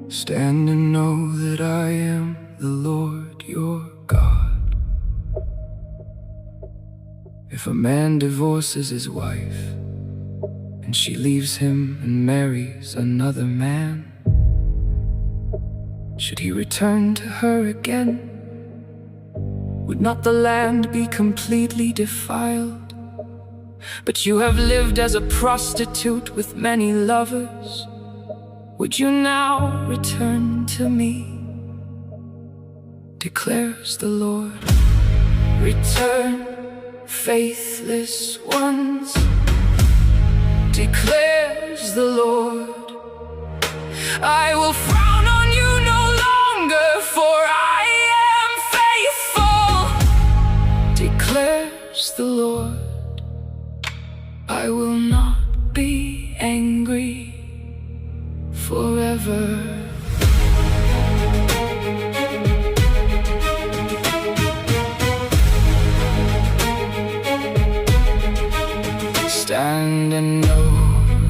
Stand and know that I am the Lord your God. If a man divorces his wife, and she leaves him and marries another man, should he return to her again? Would not the land be completely defiled? But you have lived as a prostitute with many lovers. Would you now return to me? Declares the Lord. Return, faithless ones, declares the Lord. I will frown on you no longer, for I am faithful, declares the Lord. I will not be angry forever. Stand and know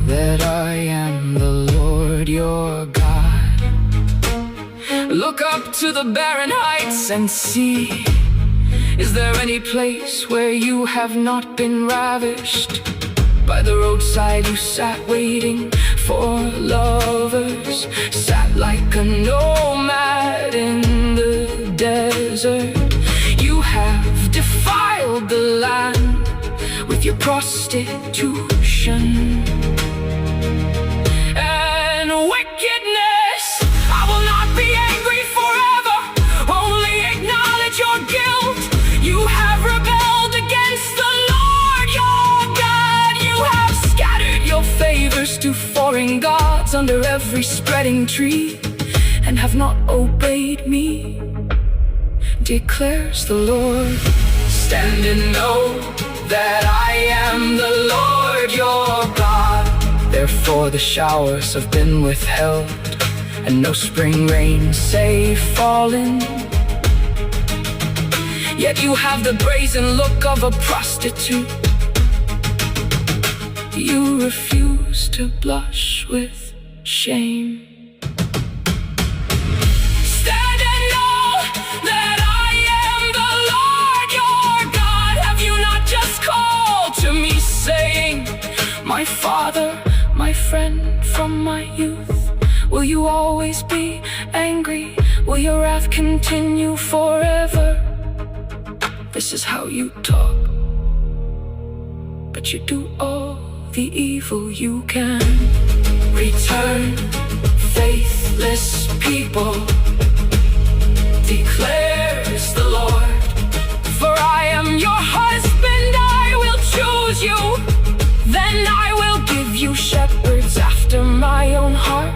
that I am the Lord your God. Look up to the barren heights and see, is there any place where you have not been ravished? By the roadside you sat waiting for lovers, sat like a nomad in the desert. You have defiled the land with your prostitution and wickedness. I will not be angry forever, only acknowledge your guilt. You have rebelled against the Lord your God. You have scattered your favors to foreign gods under every spreading tree, and have not obeyed me, declares the Lord. Stand and know that I am the Lord your God. Therefore the showers have been withheld, and no spring rain save fallen. Yet you have the brazen look of a prostitute. You refuse to blush with shame. Stand and know that I am the Lord your God. Have you not just called to me, saying, my Father, my friend from my youth? Will you always be angry? Will your wrath continue forever? This is how you talk, but you do all the evil you can. Return, faithless people, declares the Lord. For I am your husband, I will choose you. Then I will give you shepherds after my own heart,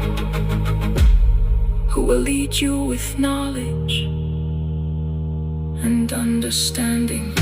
who will lead you with knowledge and understanding.